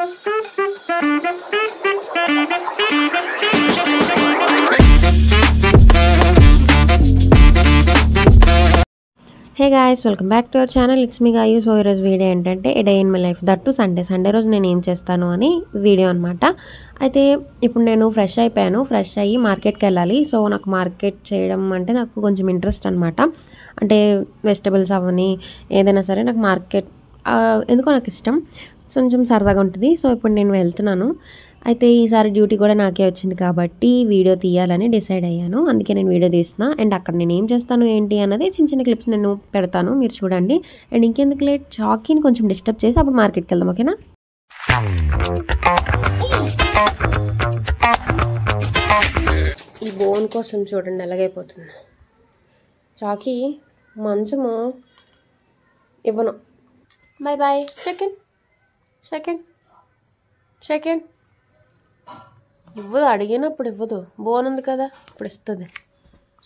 Hey guys, welcome back to our channel. It's me Gayu. So ఈరోజు video ఏంటంటే a day in my life, that too Sunday రోజు నేను ఏం చేస్తాను అని వీడియో అనమాట. అయితే ఇప్పుడు నేను ఫ్రెష్ అయిపోయాను. ఫ్రెష్ అయ్యి మార్కెట్కి వెళ్ళాలి. సో నాకు మార్కెట్ చేయడం అంటే నాకు కొంచెం ఇంట్రెస్ట్ అనమాట. అంటే వెజిటబుల్స్ అవన్నీ ఏదైనా సరే నాకు మార్కెట్ ఎందుకో నాకు ఇష్టం, కొంచెం సరదాగా ఉంటుంది. సో ఇప్పుడు నేను వెళ్తున్నాను. అయితే ఈసారి డ్యూటీ కూడా నాకే వచ్చింది కాబట్టి వీడియో తీయాలని డిసైడ్ అయ్యాను. అందుకే నేను వీడియో తీస్తున్నా. అండ్ అక్కడ నేను ఏం చేస్తాను ఏంటి అన్నది చిన్న చిన్న క్లిప్స్ నేను పెడతాను, మీరు చూడండి. అండ్ ఇంకెందుకు లేట్, చాకీని కొంచెం డిస్టర్బ్ చేసి అప్పుడు మార్కెట్కి వెళ్దాం, ఓకేనా? ఈ బోన్ కోసం చూడండి ఎలాగైపోతుంది. చాకీ మంచము ఇవ్వను. Bye bye. సెకండ్ ఇవ్వదు, అడిగినప్పుడు ఇవ్వదు. బోన్ ఉంది కదా, ఇప్పుడు ఇస్తుంది.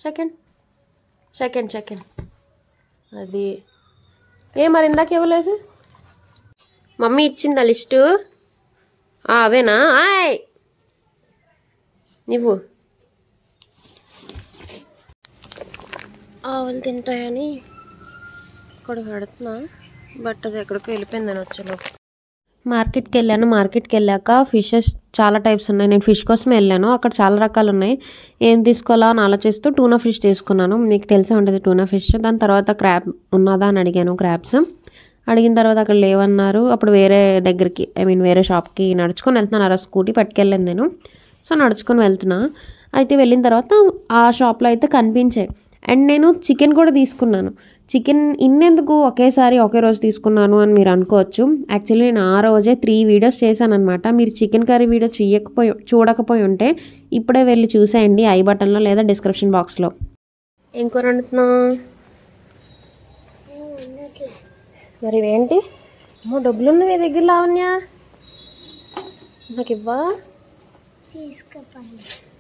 సెకండ్ అది మరి ఇందాక ఇవ్వలేదు. మమ్మీ ఇచ్చిందా లిస్టు? అవేనా? నువ్వు ఆవులు తింటాయని ఇక్కడ పెడుతున్నా, బట్ అది ఎక్కడికో వెళ్ళిపోయిందని వచ్చేలోపు. మార్కెట్కి వెళ్ళాక ఫిషెస్ చాలా టైప్స్ ఉన్నాయి. నేను ఫిష్ కోసం వెళ్ళాను. అక్కడ చాలా రకాలు ఉన్నాయి. ఏం తీసుకోవాలా అని ఆలోచిస్తూ టూనా ఫిష్ తీసుకున్నాను. మీకు తెలిసే ఉంటుంది టూనా ఫిష్. దాని తర్వాత క్రాబ్ ఉన్నదా అని అడిగాను. క్రాబ్స్ అడిగిన తర్వాత అక్కడ లేవన్నారు. అప్పుడు వేరే దగ్గరికి, వేరే షాప్కి నడుచుకొని వెళ్తున్నాను. స్కూటీ పట్టుకెళ్ళాను నేను. సో నడుచుకొని వెళ్తున్నా. అయితే వెళ్ళిన తర్వాత ఆ షాప్లో అయితే కనిపించాయి. అండ్ నేను చికెన్ కూడా తీసుకున్నాను. చికెన్ ఇన్నెందుకు ఒకేసారి ఒకే రోజు తీసుకున్నాను అని మీరు అనుకోవచ్చు. యాక్చువల్లీ నేను ఆ రోజే 3 వీడియోస్ చేశాను అనమాట. మీరు చికెన్ కర్రీ వీడియో చూడకపోయి ఉంటే ఇప్పుడే వెళ్ళి చూసేయండి, ఐ బటన్లో లేదా డిస్క్రిప్షన్ బాక్స్లో. ఏం కూర వండుతున్నా? మరి ఇవేంటి? డబ్బులు ఉన్నవి దగ్గర లావణ్య, నాకు ఇవ్వా?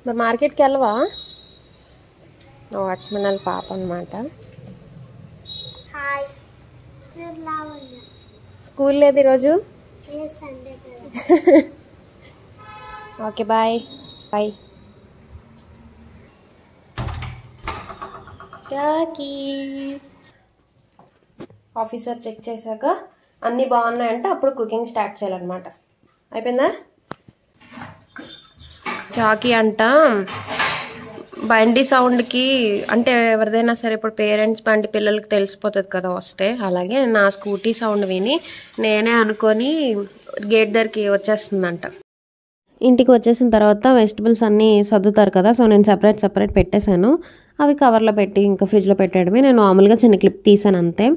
మరి మార్కెట్కి వెళ్ళవా? వాచ్మెన్ వాళ్ళ పాప అనమాట. స్కూల్ లేదు ఈరోజు. Okay bye. చాకీ ఆఫీసర్ చెక్ చేశాక అన్నీ బాగున్నాయంటే అప్పుడు కుకింగ్ స్టార్ట్ చేయాలన్నమాట. అయిపోయిందా? చాకీ అంట బండి సౌండ్కి, అంటే ఎవరిదైనా సరే ఇప్పుడు పేరెంట్స్ బండి పిల్లలకి తెలిసిపోతుంది కదా వస్తే, అలాగే నా స్కూటీ సౌండ్ విని నేనే అనుకొని గేట్ దగ్గరికి వచ్చేస్తుందంట. ఇంటికి వచ్చేసిన తర్వాత వెజిటబుల్స్ అన్నీ సర్దుతారు కదా, సో నేను సపరేట్ పెట్టేశాను. అవి కవర్లో పెట్టి ఇంకా ఫ్రిడ్జ్లో పెట్టడమే. నేను మామూలుగా చిన్న క్లిప్ తీసాను అంతే.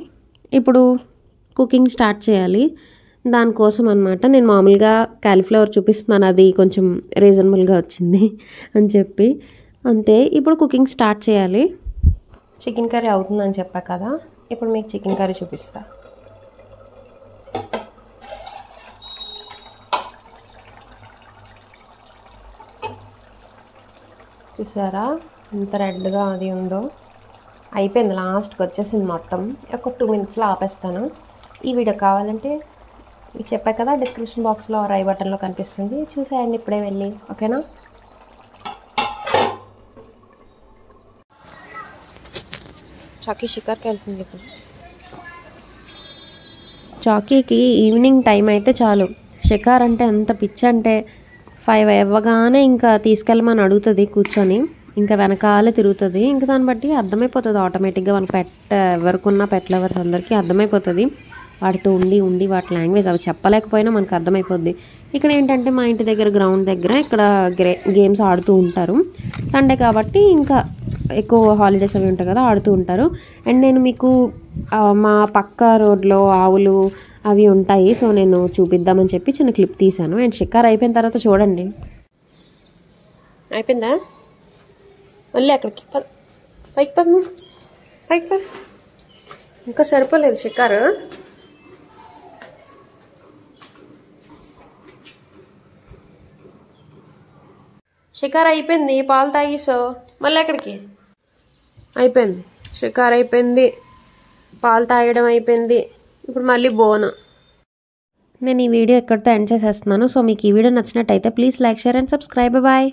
ఇప్పుడు కుకింగ్ స్టార్ట్ చేయాలి. దానికోసం అనమాట నేను మామూలుగా కాలీఫ్లవర్ చూపిస్తున్నాను, అది కొంచెం రీజనబుల్గా వచ్చింది అని చెప్పి అంతే. ఇప్పుడు కుకింగ్ స్టార్ట్ చేయాలి. చికెన్ కర్రీ అవుతుందని చెప్పా కదా, ఇప్పుడు మీకు చికెన్ కర్రీ చూపిస్తా. చూసారా ఎంత రెడ్గా అది ఉందో? అయిపోయింది, లాస్ట్కి వచ్చేసింది మొత్తం. ఒక 2 మినిట్స్లో ఆపేస్తాను. ఈ వీడియో కావాలంటే మీకు చెప్పా కదా, డిస్క్రిప్షన్ బాక్స్లో ఐ బటన్లో కనిపిస్తుంది, చూసేయండి ఇప్పుడే వెళ్ళి, ఓకేనా? చాకీ షికార్కి వెళ్తుంది ఇప్పుడు. చాకీకి ఈవినింగ్ టైం అయితే చాలు, షికార్ అంటే ఎంత పిచ్చి అంటే 5 అవ్వగానే ఇంకా తీసుకెళ్ళమని అడుగుతుంది కూర్చొని, ఇంకా వెనకాలే తిరుగుతుంది. ఇంకా దాన్ని బట్టి అర్థమైపోతుంది ఆటోమేటిక్గా. మన ఎవరికున్న పెట్ లవర్స్ అందరికీ అర్థమైపోతుంది. వాటితో ఉండి వాటి లాంగ్వేజ్ అవి చెప్పలేకపోయినా మనకు అర్థమైపోద్ది. ఇక్కడ ఏంటంటే మా ఇంటి దగ్గర గ్రౌండ్ దగ్గర ఇక్కడ గేమ్స్ ఆడుతూ ఉంటారు. సండే కాబట్టి ఇంకా ఎక్కువ హాలిడేస్ అవి ఉంటాయి కదా, ఆడుతూ ఉంటారు. అండ్ నేను మీకు మా పక్క రోడ్లో ఆవులు అవి ఉంటాయి, సో నేను చూపిద్దామని చెప్పి చిన్న క్లిప్ తీశాను. అండ్ షికార్ అయిపోయిన తర్వాత చూడండి. అయిపోయిందా? మళ్ళీ అక్కడికి పైకి ఇంకా సరిపోలేదు షికారు. షికార్ అయిపోయింది, పాలు తాగేసో మళ్ళీ ఎక్కడికి? అయిపోయింది, షికార్ అయిపోయింది, పాలు తాగడం అయిపోయింది. ఇప్పుడు మళ్ళీ బోను. నేను ఈ వీడియో ఇక్కడితో ఎండ్ చేసేస్తున్నాను. సో మీకు ఈ వీడియో నచ్చినట్టయితే please like, share and subscribe. Bye.